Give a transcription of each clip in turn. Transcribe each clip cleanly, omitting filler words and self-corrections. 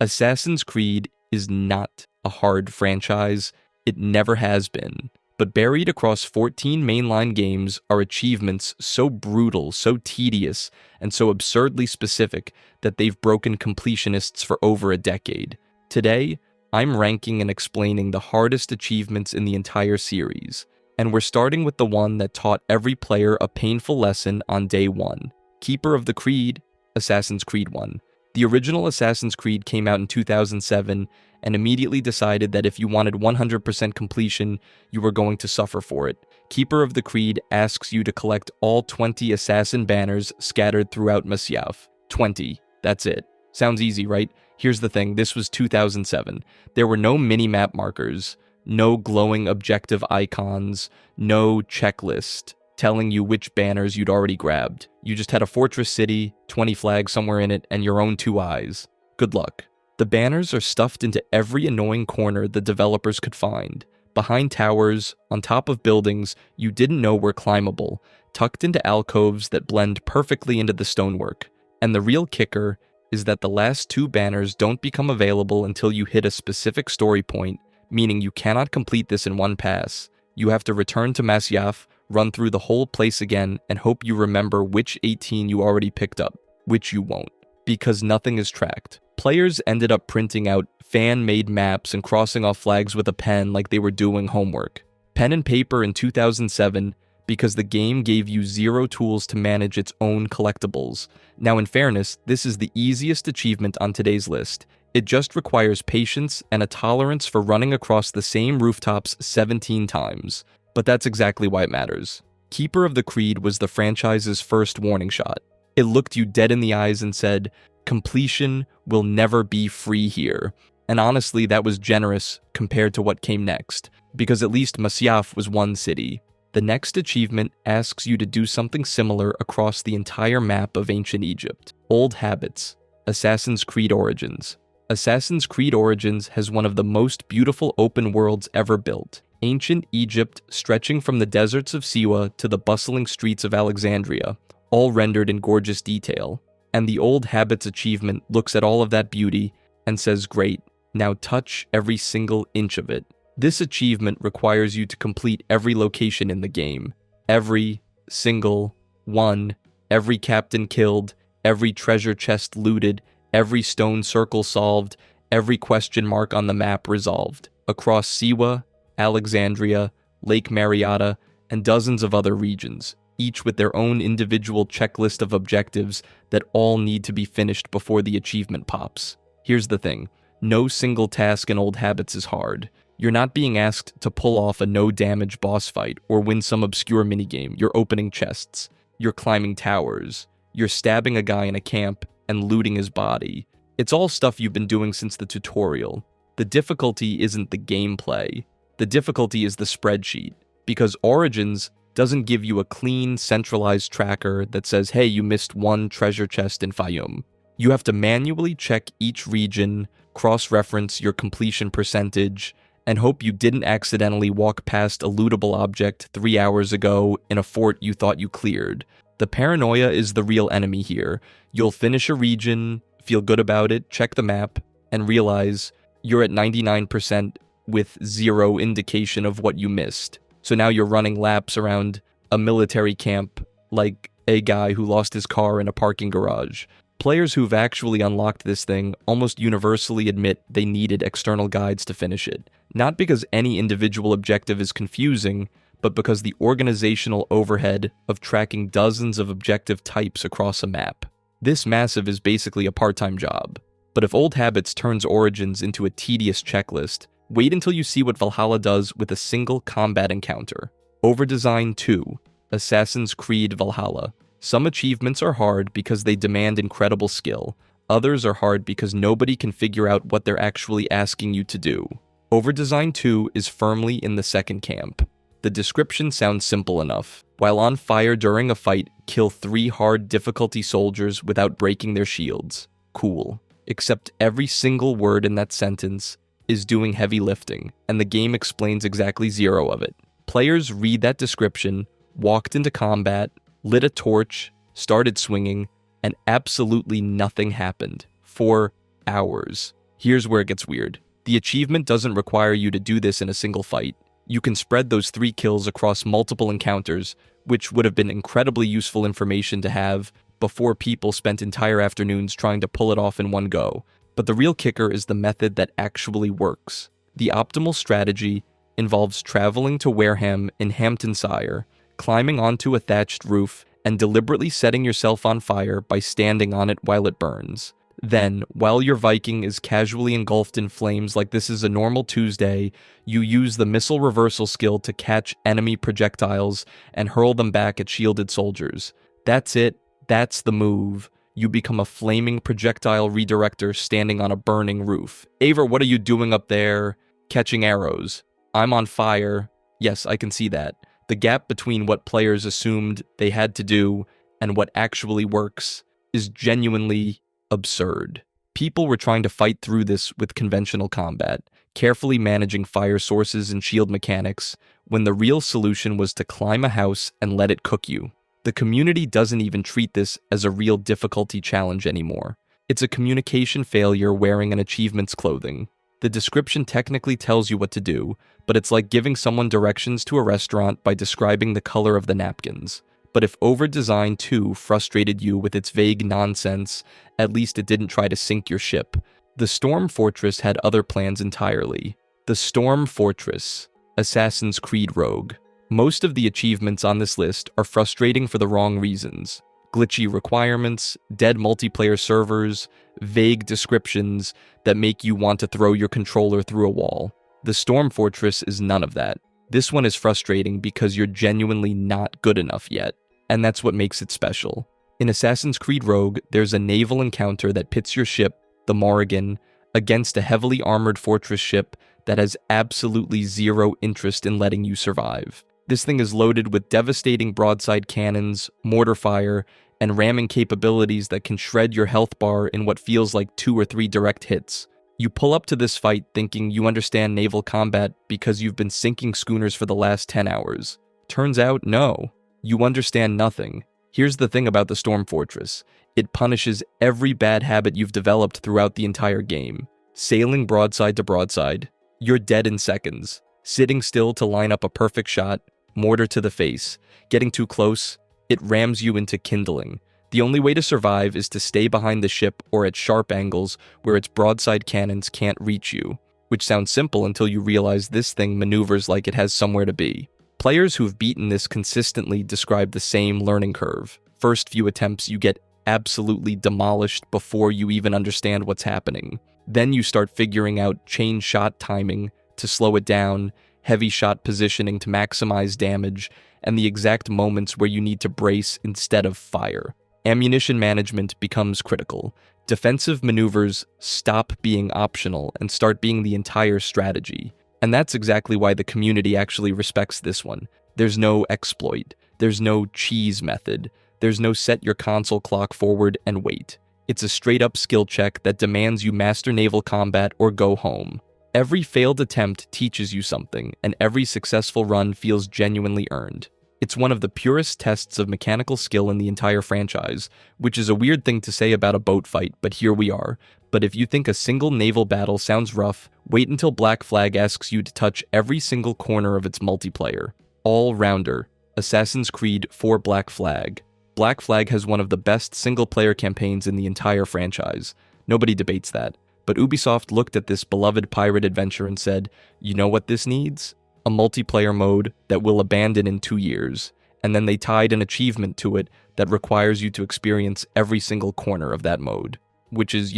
Assassin's Creed is not a hard franchise. It never has been. But buried across 14 mainline games are achievements so brutal, so tedious, and so absurdly specific that they've broken completionists for over a decade. Today, I'm ranking and explaining the hardest achievements in the entire series, and we're starting with the one that taught every player a painful lesson on day one. Keeper of the Creed, Assassin's Creed 1. The original Assassin's Creed came out in 2007 and immediately decided that if you wanted 100% completion, you were going to suffer for it. Keeper of the Creed asks you to collect all 20 assassin banners scattered throughout Masyaf. 20. That's it. Sounds easy, right? Here's the thing, this was 2007. There were no mini-map markers, no glowing objective icons, no checklist telling you which banners you'd already grabbed. You just had a fortress city, 20 flags somewhere in it, and your own 2 eyes. Good luck. The banners are stuffed into every annoying corner the developers could find. Behind towers, on top of buildings you didn't know were climbable, tucked into alcoves that blend perfectly into the stonework. And the real kicker is that the last 2 banners don't become available until you hit a specific story point, meaning you cannot complete this in one pass. You have to return to Masyaf, run through the whole place again, and hope you remember which 18 you already picked up, which you won't, because nothing is tracked. Players ended up printing out fan-made maps and crossing off flags with a pen like they were doing homework. Pen and paper in 2007 because the game gave you 0 tools to manage its own collectibles. Now in fairness, this is the easiest achievement on today's list. It just requires patience and a tolerance for running across the same rooftops 17 times. But that's exactly why it matters. Keeper of the Creed was the franchise's first warning shot. It looked you dead in the eyes and said, completion will never be free here. And honestly, that was generous compared to what came next, because at least Masyaf was one city. The next achievement asks you to do something similar across the entire map of ancient Egypt. Old Habits, Assassin's Creed Origins. Assassin's Creed Origins has one of the most beautiful open worlds ever built. Ancient Egypt stretching from the deserts of Siwa to the bustling streets of Alexandria, all rendered in gorgeous detail. And the Old Habits achievement looks at all of that beauty and says, great, now touch every single inch of it. This achievement requires you to complete every location in the game. Every single one, every captain killed, every treasure chest looted, every stone circle solved, every question mark on the map resolved. Across Siwa, Alexandria, Lake Mariata, and dozens of other regions, each with their own individual checklist of objectives that all need to be finished before the achievement pops. Here's the thing, no single task in Old Habits is hard. You're not being asked to pull off a no-damage boss fight or win some obscure minigame. You're opening chests. You're climbing towers. You're stabbing a guy in a camp and looting his body. It's all stuff you've been doing since the tutorial. The difficulty isn't the gameplay. The difficulty is the spreadsheet, because Origins doesn't give you a clean, centralized tracker that says, hey, you missed one treasure chest in Fayum. You have to manually check each region, cross-reference your completion percentage, and hope you didn't accidentally walk past a lootable object 3 hours ago in a fort you thought you cleared. The paranoia is the real enemy here. You'll finish a region, feel good about it, check the map, and realize you're at 99% with 0 indication of what you missed. So now you're running laps around a military camp like a guy who lost his car in a parking garage. Players who've actually unlocked this thing almost universally admit they needed external guides to finish it. Not because any individual objective is confusing, but because the organizational overhead of tracking dozens of objective types across a map. This massive is basically a part-time job. But if Old Habits turns Origins into a tedious checklist, wait until you see what Valhalla does with a single combat encounter. Overdesign 2, Assassin's Creed Valhalla. Some achievements are hard because they demand incredible skill. Others are hard because nobody can figure out what they're actually asking you to do. Overdesign 2 is firmly in the second camp. The description sounds simple enough. While on fire during a fight, kill 3 hard difficulty soldiers without breaking their shields. Cool. Except every single word in that sentence is doing heavy lifting, and the game explains exactly 0 of it. Players read that description, walked into combat, lit a torch, started swinging, and absolutely nothing happened for hours. Here's where it gets weird. The achievement doesn't require you to do this in a single fight. You can spread those 3 kills across multiple encounters, which would have been incredibly useful information to have before people spent entire afternoons trying to pull it off in one go. But the real kicker is the method that actually works. The optimal strategy involves traveling to Wareham in Hamptonshire, climbing onto a thatched roof, and deliberately setting yourself on fire by standing on it while it burns. Then, while your Viking is casually engulfed in flames like this is a normal Tuesday, you use the missile reversal skill to catch enemy projectiles and hurl them back at shielded soldiers. That's it. That's the move. You become a flaming projectile redirector standing on a burning roof. Eivor, what are you doing up there? Catching arrows. I'm on fire. Yes, I can see that. The gap between what players assumed they had to do and what actually works is genuinely absurd. People were trying to fight through this with conventional combat, carefully managing fire sources and shield mechanics, when the real solution was to climb a house and let it cook you. The community doesn't even treat this as a real difficulty challenge anymore. It's a communication failure wearing an achievement's clothing. The description technically tells you what to do, but it's like giving someone directions to a restaurant by describing the color of the napkins. But if Overdesign 2 frustrated you with its vague nonsense, at least it didn't try to sink your ship. The Storm Fortress had other plans entirely. The Storm Fortress, Assassin's Creed Rogue. Most of the achievements on this list are frustrating for the wrong reasons. Glitchy requirements, dead multiplayer servers, vague descriptions that make you want to throw your controller through a wall. The Storm Fortress is none of that. This one is frustrating because you're genuinely not good enough yet, and that's what makes it special. In Assassin's Creed Rogue, there's a naval encounter that pits your ship, the Morrigan, against a heavily armored fortress ship that has absolutely zero interest in letting you survive. This thing is loaded with devastating broadside cannons, mortar fire, and ramming capabilities that can shred your health bar in what feels like 2 or 3 direct hits. You pull up to this fight thinking you understand naval combat because you've been sinking schooners for the last 10 hours. Turns out, no. You understand nothing. Here's the thing about the Storm Fortress. It punishes every bad habit you've developed throughout the entire game. Sailing broadside to broadside, you're dead in seconds. Sitting still to line up a perfect shot, mortar to the face. Getting too close, it rams you into kindling. The only way to survive is to stay behind the ship or at sharp angles where its broadside cannons can't reach you, which sounds simple until you realize this thing maneuvers like it has somewhere to be. Players who've beaten this consistently describe the same learning curve. First few attempts, you get absolutely demolished before you even understand what's happening. Then you start figuring out chain shot timing to slow it down, heavy shot positioning to maximize damage, and the exact moments where you need to brace instead of fire. Ammunition management becomes critical. Defensive maneuvers stop being optional and start being the entire strategy. And that's exactly why the community actually respects this one. There's no exploit. There's no cheese method. There's no set your console clock forward and wait. It's a straight-up skill check that demands you master naval combat or go home. Every failed attempt teaches you something, and every successful run feels genuinely earned. It's one of the purest tests of mechanical skill in the entire franchise, which is a weird thing to say about a boat fight, but here we are. But if you think a single naval battle sounds rough, wait until Black Flag asks you to touch every single corner of its multiplayer. All-rounder, Assassin's Creed 4 Black Flag. Black Flag has one of the best single-player campaigns in the entire franchise. Nobody debates that. But Ubisoft looked at this beloved pirate adventure and said, you know what this needs? A multiplayer mode that we'll abandon in 2 years, and then they tied an achievement to it that requires you to experience every single corner of that mode, which is,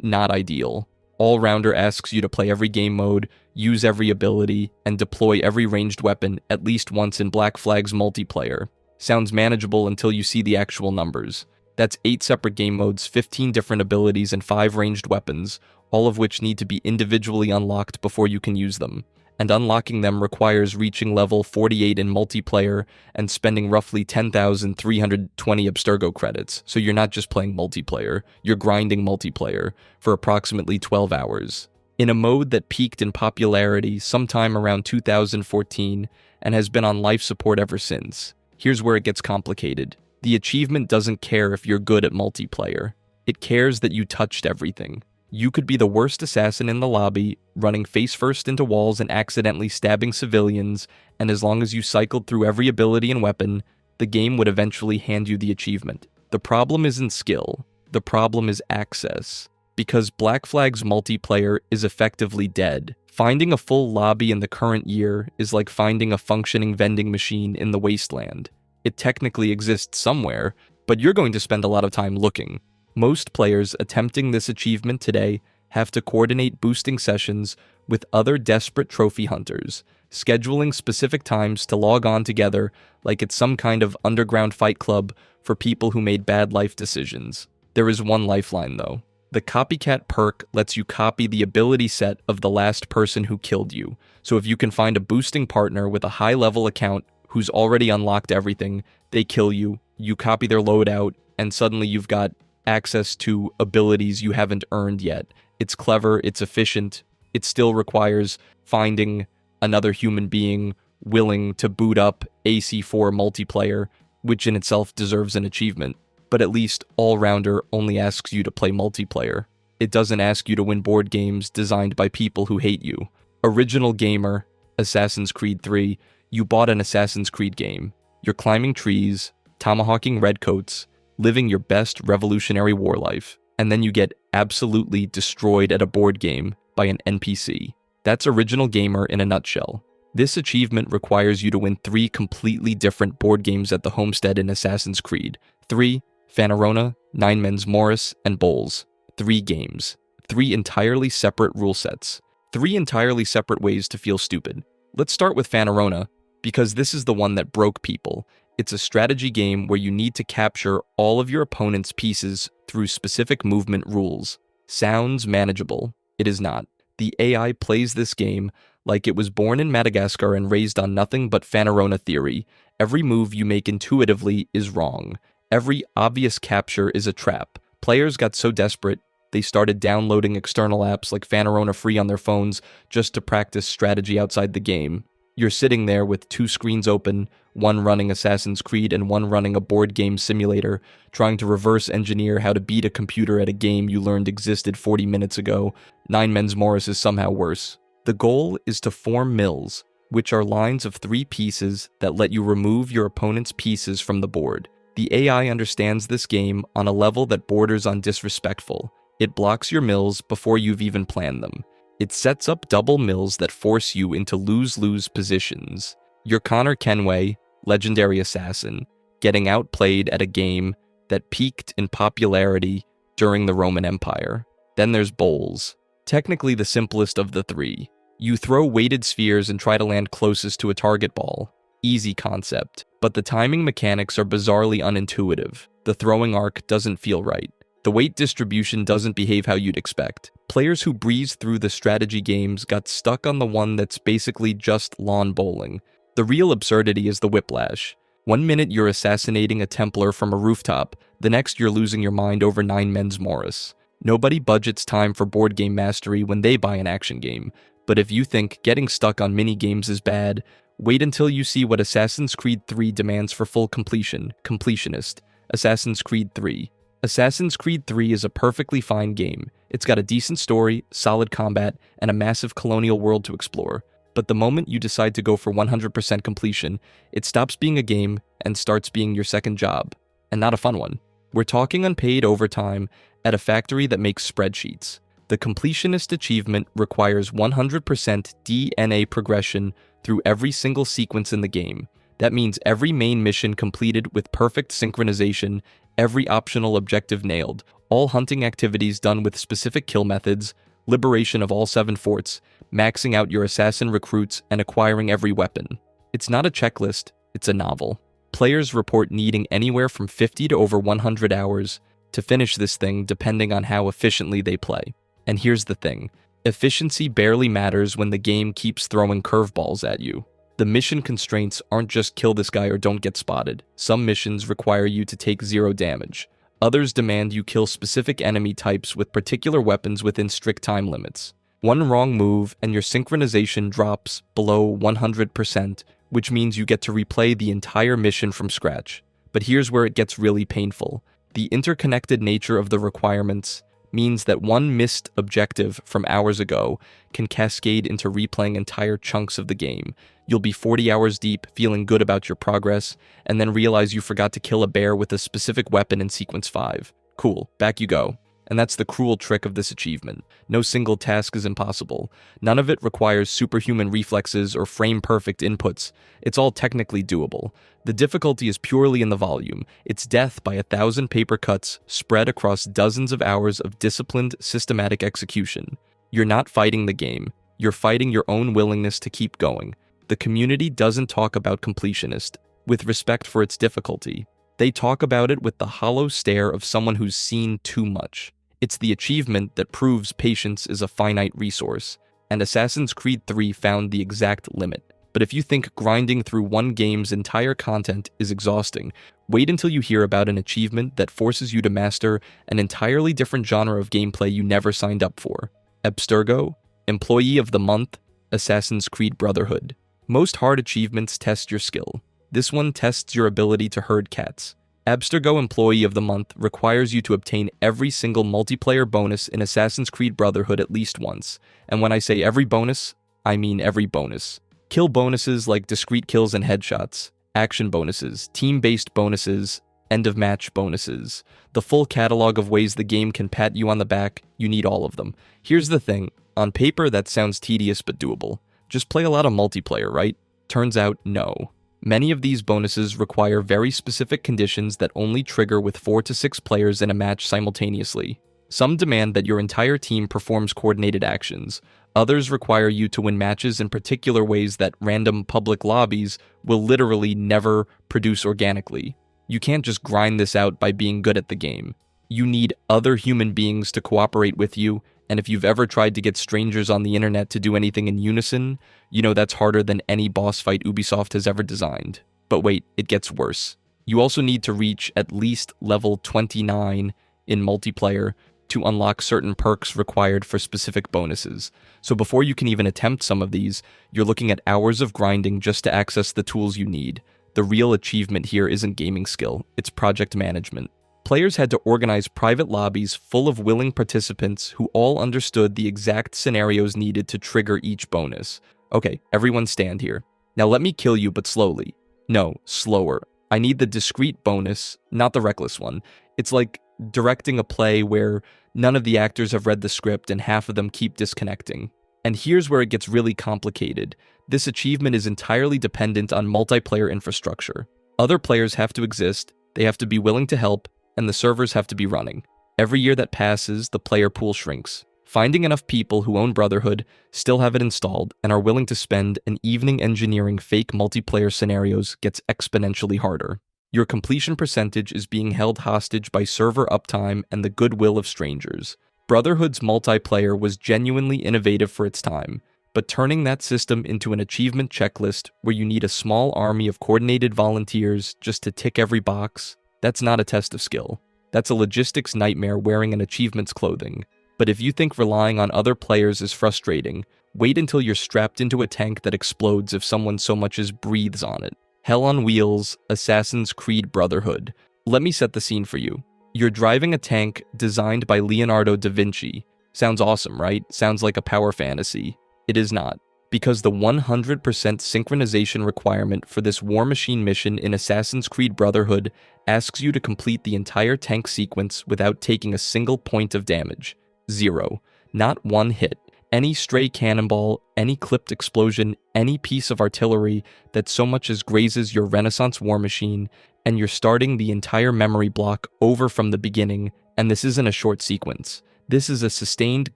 not ideal. All-Rounder asks you to play every game mode, use every ability, and deploy every ranged weapon at least once in Black Flag's multiplayer. Sounds manageable until you see the actual numbers. That's 8 separate game modes, 15 different abilities, and 5 ranged weapons, all of which need to be individually unlocked before you can use them. And unlocking them requires reaching level 48 in multiplayer and spending roughly 10,320 Abstergo credits, so you're not just playing multiplayer, you're grinding multiplayer for approximately 12 hours. In a mode that peaked in popularity sometime around 2014 and has been on life support ever since. Here's where it gets complicated. The achievement doesn't care if you're good at multiplayer. It cares that you touched everything. You could be the worst assassin in the lobby, running face first into walls and accidentally stabbing civilians, and as long as you cycled through every ability and weapon, the game would eventually hand you the achievement. The problem isn't skill, the problem is access. Because Black Flag's multiplayer is effectively dead. Finding a full lobby in the current year is like finding a functioning vending machine in the wasteland. It technically exists somewhere, but you're going to spend a lot of time looking. Most players attempting this achievement today have to coordinate boosting sessions with other desperate trophy hunters, scheduling specific times to log on together like it's some kind of underground fight club for people who made bad life decisions. There is one lifeline though. The copycat perk lets you copy the ability set of the last person who killed you. So if you can find a boosting partner with a high-level account who's already unlocked everything, they kill you, you copy their loadout, and suddenly you've got access to abilities you haven't earned yet. It's clever, it's efficient, it still requires finding another human being willing to boot up AC4 multiplayer, which in itself deserves an achievement. But at least All-Rounder only asks you to play multiplayer. It doesn't ask you to win board games designed by people who hate you. Original gamer, Assassin's Creed 3, you bought an Assassin's Creed game. You're climbing trees, tomahawking redcoats, living your best Revolutionary War life, and then you get absolutely destroyed at a board game by an NPC. That's Original Gamer in a nutshell. This achievement requires you to win 3 completely different board games at the homestead in Assassin's Creed. 3 Phanerona, Nine Men's Morris, and Bowls. 3 games. 3 entirely separate rule sets. 3 entirely separate ways to feel stupid. Let's start with Phanerona, because this is the one that broke people. It's a strategy game where you need to capture all of your opponent's pieces through specific movement rules. Sounds manageable. It is not. The AI plays this game like it was born in Madagascar and raised on nothing but Phanerona theory. Every move you make intuitively is wrong. Every obvious capture is a trap. Players got so desperate, they started downloading external apps like Phanerona Free on their phones just to practice strategy outside the game. You're sitting there with 2 screens open, one running Assassin's Creed and one running a board game simulator, trying to reverse engineer how to beat a computer at a game you learned existed 40 minutes ago. Nine Men's Morris is somehow worse. The goal is to form mills, which are lines of 3 pieces that let you remove your opponent's pieces from the board. The AI understands this game on a level that borders on disrespectful. It blocks your mills before you've even planned them. It sets up double mills that force you into lose-lose positions. You're Connor Kenway, legendary assassin, getting outplayed at a game that peaked in popularity during the Roman Empire. Then there's Bowls, technically the simplest of the 3. You throw weighted spheres and try to land closest to a target ball. Easy concept, but the timing mechanics are bizarrely unintuitive. The throwing arc doesn't feel right. The weight distribution doesn't behave how you'd expect. Players who breezed through the strategy games got stuck on the one that's basically just lawn bowling. The real absurdity is the whiplash. One minute you're assassinating a Templar from a rooftop, the next you're losing your mind over Nine Men's Morris. Nobody budgets time for board game mastery when they buy an action game, but if you think getting stuck on mini-games is bad, wait until you see what Assassin's Creed 3 demands for full completion. Completionist. Assassin's Creed 3. Assassin's Creed 3 is a perfectly fine game. It's got a decent story, solid combat, and a massive colonial world to explore. But the moment you decide to go for 100% completion, it stops being a game and starts being your second job. And not a fun one. We're talking unpaid overtime at a factory that makes spreadsheets. The completionist achievement requires 100% DNA progression through every single sequence in the game. That means every main mission completed with perfect synchronization, every optional objective nailed, all hunting activities done with specific kill methods, liberation of all 7 forts, maxing out your assassin recruits, and acquiring every weapon. It's not a checklist, it's a novel. Players report needing anywhere from 50 to over 100 hours to finish this thing depending on how efficiently they play. And here's the thing, efficiency barely matters when the game keeps throwing curveballs at you. The mission constraints aren't just kill this guy or don't get spotted. Some missions require you to take 0 damage. Others demand you kill specific enemy types with particular weapons within strict time limits. One wrong move and your synchronization drops below 100%, which means you get to replay the entire mission from scratch. But here's where it gets really painful. The interconnected nature of the requirements means that one missed objective from hours ago can cascade into replaying entire chunks of the game. You'll be 40 hours deep, feeling good about your progress, and then realize you forgot to kill a bear with a specific weapon in Sequence 5. Cool, back you go. And that's the cruel trick of this achievement. No single task is impossible. None of it requires superhuman reflexes or frame-perfect inputs. It's all technically doable. The difficulty is purely in the volume. It's death by 1,000 paper cuts spread across dozens of hours of disciplined, systematic execution. You're not fighting the game. You're fighting your own willingness to keep going. The community doesn't talk about completionist with respect for its difficulty. They talk about it with the hollow stare of someone who's seen too much. It's the achievement that proves patience is a finite resource, and Assassin's Creed 3 found the exact limit. But if you think grinding through one game's entire content is exhausting, wait until you hear about an achievement that forces you to master an entirely different genre of gameplay you never signed up for. Abstergo, Employee of the Month, Assassin's Creed Brotherhood. Most hard achievements test your skill. This one tests your ability to herd cats. Abstergo Employee of the Month requires you to obtain every single multiplayer bonus in Assassin's Creed Brotherhood at least once. And when I say every bonus, I mean every bonus. Kill bonuses like discrete kills and headshots, action bonuses, team-based bonuses, end-of-match bonuses. The full catalog of ways the game can pat you on the back, you need all of them. Here's the thing, on paper that sounds tedious but doable. Just play a lot of multiplayer, right? Turns out, no. Many of these bonuses require very specific conditions that only trigger with 4 to 6 players in a match simultaneously. Some demand that your entire team performs coordinated actions. Others require you to win matches in particular ways that random public lobbies will literally never produce organically. You can't just grind this out by being good at the game. You need other human beings to cooperate with you, and if you've ever tried to get strangers on the internet to do anything in unison, you know that's harder than any boss fight Ubisoft has ever designed. But wait, it gets worse. You also need to reach at least level 29 in multiplayer to unlock certain perks required for specific bonuses. So before you can even attempt some of these, you're looking at hours of grinding just to access the tools you need. The real achievement here isn't gaming skill, it's project management. Players had to organize private lobbies full of willing participants who all understood the exact scenarios needed to trigger each bonus. Okay, everyone stand here. Now let me kill you, but slowly. No, slower. I need the discrete bonus, not the reckless one. It's like directing a play where none of the actors have read the script and half of them keep disconnecting. And here's where it gets really complicated. This achievement is entirely dependent on multiplayer infrastructure. Other players have to exist, they have to be willing to help, and the servers have to be running. Every year that passes, the player pool shrinks. Finding enough people who own Brotherhood, still have it installed, and are willing to spend an evening engineering fake multiplayer scenarios gets exponentially harder. Your completion percentage is being held hostage by server uptime and the goodwill of strangers. Brotherhood's multiplayer was genuinely innovative for its time, but turning that system into an achievement checklist where you need a small army of coordinated volunteers just to tick every box, that's not a test of skill. That's a logistics nightmare wearing an achievement's clothing. But if you think relying on other players is frustrating, wait until you're strapped into a tank that explodes if someone so much as breathes on it. Hell on Wheels, Assassin's Creed Brotherhood. Let me set the scene for you. You're driving a tank designed by Leonardo da Vinci. Sounds awesome, right? Sounds like a power fantasy. It is not. Because the 100% synchronization requirement for this War Machine mission in Assassin's Creed Brotherhood asks you to complete the entire tank sequence without taking a single point of damage. 0. Not one hit. Any stray cannonball, any clipped explosion, any piece of artillery that so much as grazes your Renaissance war machine, and you're starting the entire memory block over from the beginning, and this isn't a short sequence. This is a sustained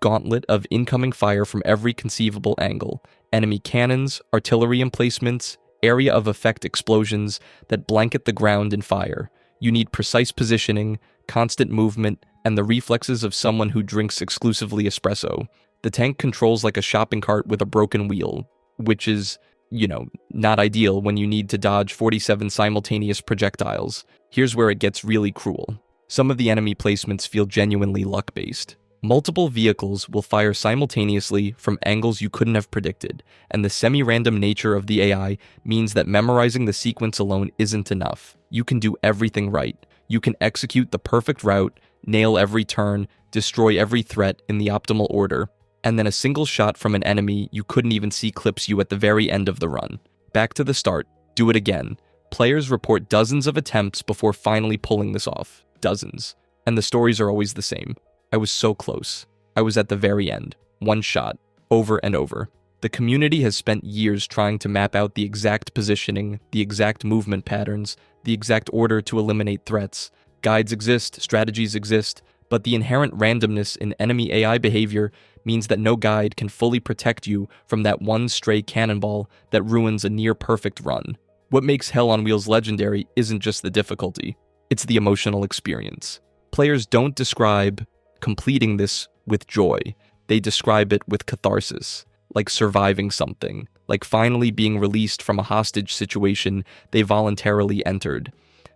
gauntlet of incoming fire from every conceivable angle. Enemy cannons, artillery emplacements, area of effect explosions that blanket the ground in fire. You need precise positioning, constant movement, and the reflexes of someone who drinks exclusively espresso. The tank controls like a shopping cart with a broken wheel, which is, not ideal when you need to dodge 47 simultaneous projectiles. Here's where it gets really cruel. Some of the enemy placements feel genuinely luck-based. Multiple vehicles will fire simultaneously from angles you couldn't have predicted, and the semi-random nature of the AI means that memorizing the sequence alone isn't enough. You can do everything right. You can execute the perfect route, nail every turn, destroy every threat in the optimal order, and then a single shot from an enemy you couldn't even see clips you at the very end of the run. Back to the start, do it again. Players report dozens of attempts before finally pulling this off. Dozens. And the stories are always the same. I was so close. I was at the very end. One shot. Over and over. The community has spent years trying to map out the exact positioning, the exact movement patterns, the exact order to eliminate threats. Guides exist, strategies exist, but the inherent randomness in enemy AI behavior means that no guide can fully protect you from that one stray cannonball that ruins a near-perfect run. What makes Hell on Wheels legendary isn't just the difficulty, it's the emotional experience. Players don't describe completing this with joy, they describe it with catharsis, like surviving something, like finally being released from a hostage situation they voluntarily entered.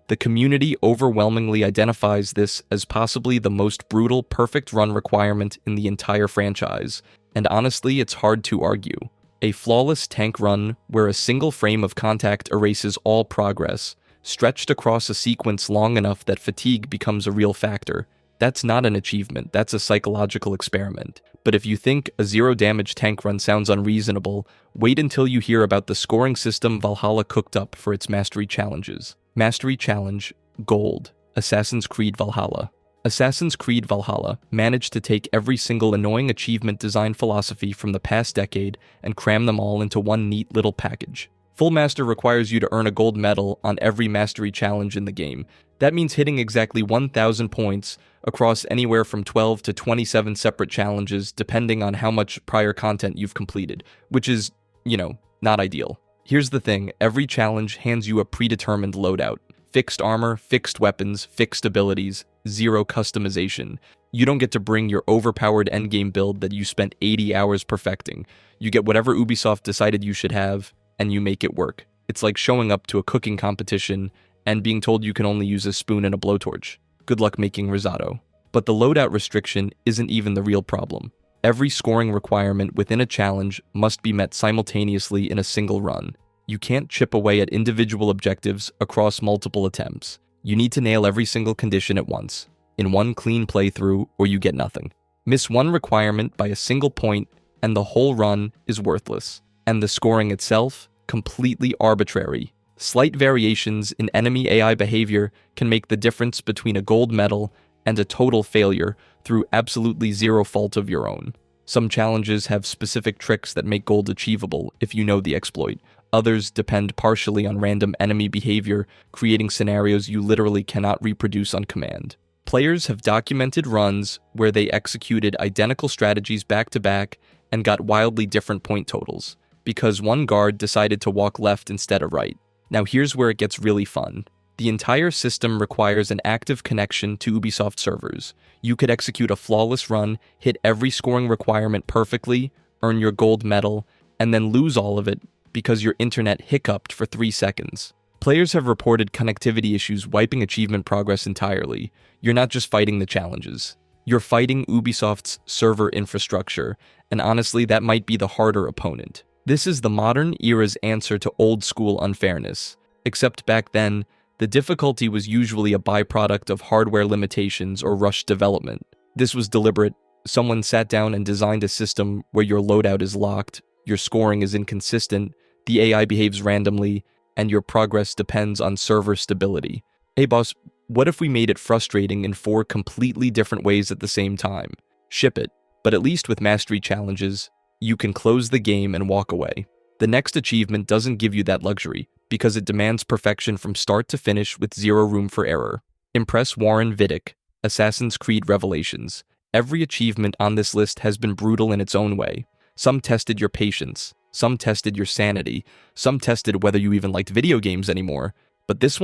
The community overwhelmingly identifies this as possibly the most brutal perfect run requirement in the entire franchise, and honestly, it's hard to argue. A flawless tank run where a single frame of contact erases all progress, stretched across a sequence long enough that fatigue becomes a real factor. That's not an achievement, that's a psychological experiment. But if you think a zero-damage tank run sounds unreasonable, wait until you hear about the scoring system Valhalla cooked up for its mastery challenges. Mastery Challenge Gold, Assassin's Creed Valhalla. Assassin's Creed Valhalla managed to take every single annoying achievement design philosophy from the past decade and cram them all into one neat little package. Full Master requires you to earn a gold medal on every mastery challenge in the game. That means hitting exactly 1,000 points across anywhere from 12 to 27 separate challenges depending on how much prior content you've completed, which is, not ideal. Here's the thing, every challenge hands you a predetermined loadout. Fixed armor, fixed weapons, fixed abilities, zero customization. You don't get to bring your overpowered endgame build that you spent 80 hours perfecting. You get whatever Ubisoft decided you should have, and you make it work. It's like showing up to a cooking competition and being told you can only use a spoon and a blowtorch. Good luck making risotto. But the loadout restriction isn't even the real problem. Every scoring requirement within a challenge must be met simultaneously in a single run. You can't chip away at individual objectives across multiple attempts. You need to nail every single condition at once, in one clean playthrough, or you get nothing. Miss one requirement by a single point, and the whole run is worthless. And the scoring itself, completely arbitrary. Slight variations in enemy AI behavior can make the difference between a gold medal and a total failure through absolutely zero fault of your own. Some challenges have specific tricks that make gold achievable if you know the exploit. Others depend partially on random enemy behavior, creating scenarios you literally cannot reproduce on command. Players have documented runs where they executed identical strategies back to back and got wildly different point totals, because one guard decided to walk left instead of right. Now here's where it gets really fun. The entire system requires an active connection to Ubisoft servers. You could execute a flawless run, hit every scoring requirement perfectly, earn your gold medal, and then lose all of it because your internet hiccuped for 3 seconds. Players have reported connectivity issues wiping achievement progress entirely. You're not just fighting the challenges. You're fighting Ubisoft's server infrastructure, and honestly, that might be the harder opponent. This is the modern era's answer to old-school unfairness. Except back then, the difficulty was usually a byproduct of hardware limitations or rushed development. This was deliberate. Someone sat down and designed a system where your loadout is locked, your scoring is inconsistent, the AI behaves randomly, and your progress depends on server stability. Hey boss, what if we made it frustrating in 4 completely different ways at the same time? Ship it. But at least with mastery challenges, you can close the game and walk away. The next achievement doesn't give you that luxury, because it demands perfection from start to finish with zero room for error. Impress Warren Vidic, Assassin's Creed Revelations. Every achievement on this list has been brutal in its own way. Some tested your patience, some tested your sanity, some tested whether you even liked video games anymore. But this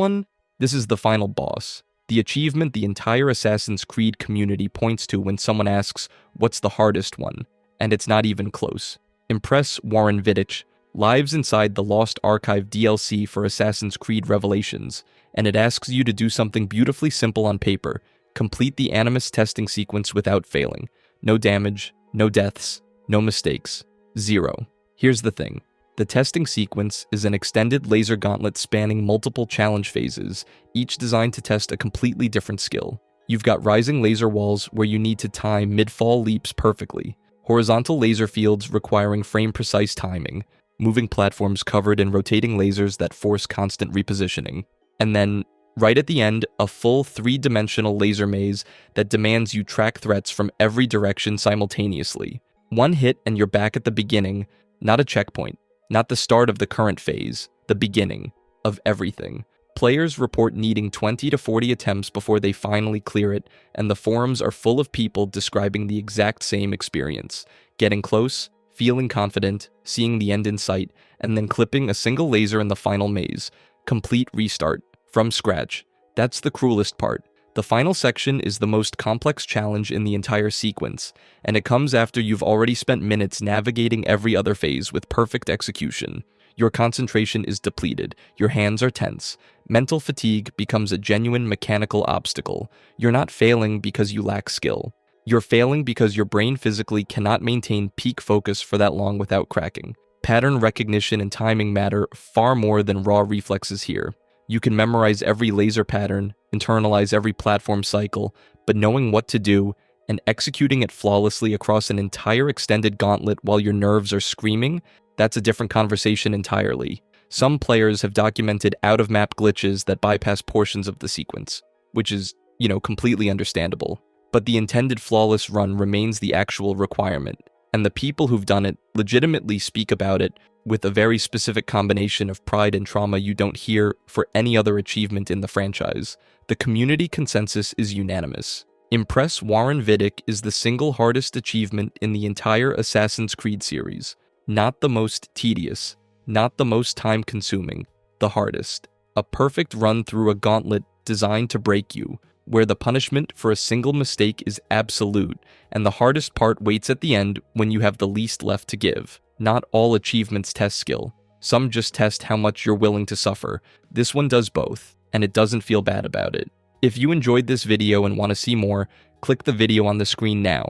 is the final boss. The achievement the entire Assassin's Creed community points to when someone asks, what's the hardest one? And it's not even close. Impress Warren Vidic lives inside the Lost Archive DLC for Assassin's Creed Revelations, and it asks you to do something beautifully simple on paper. Complete the Animus testing sequence without failing. No damage, no deaths, no mistakes. 0. Here's the thing. The testing sequence is an extended laser gauntlet spanning multiple challenge phases, each designed to test a completely different skill. You've got rising laser walls where you need to time mid-fall leaps perfectly, horizontal laser fields requiring frame-precise timing, moving platforms covered in rotating lasers that force constant repositioning, and then, right at the end, a full 3-dimensional laser maze that demands you track threats from every direction simultaneously. One hit and you're back at the beginning, not a checkpoint, not the start of the current phase, the beginning of everything. Players report needing 20 to 40 attempts before they finally clear it, and the forums are full of people describing the exact same experience, getting close, feeling confident, seeing the end in sight, and then clipping a single laser in the final maze. Complete restart, from scratch. That's the cruelest part. The final section is the most complex challenge in the entire sequence, and it comes after you've already spent minutes navigating every other phase with perfect execution. Your concentration is depleted, your hands are tense. Mental fatigue becomes a genuine mechanical obstacle. You're not failing because you lack skill. You're failing because your brain physically cannot maintain peak focus for that long without cracking. Pattern recognition and timing matter far more than raw reflexes here. You can memorize every laser pattern, internalize every platform cycle, but knowing what to do and executing it flawlessly across an entire extended gauntlet while your nerves are screaming, that's a different conversation entirely. Some players have documented out-of-map glitches that bypass portions of the sequence, which is, completely understandable. But the intended flawless run remains the actual requirement, and the people who've done it legitimately speak about it with a very specific combination of pride and trauma you don't hear for any other achievement in the franchise. The community consensus is unanimous. Impress Warren Vidic is the single hardest achievement in the entire Assassin's Creed series. Not the most tedious, not the most time-consuming, the hardest. A perfect run through a gauntlet designed to break you, where the punishment for a single mistake is absolute, and the hardest part waits at the end when you have the least left to give. Not all achievements test skill. Some just test how much you're willing to suffer. This one does both, and it doesn't feel bad about it. If you enjoyed this video and want to see more, click the video on the screen now.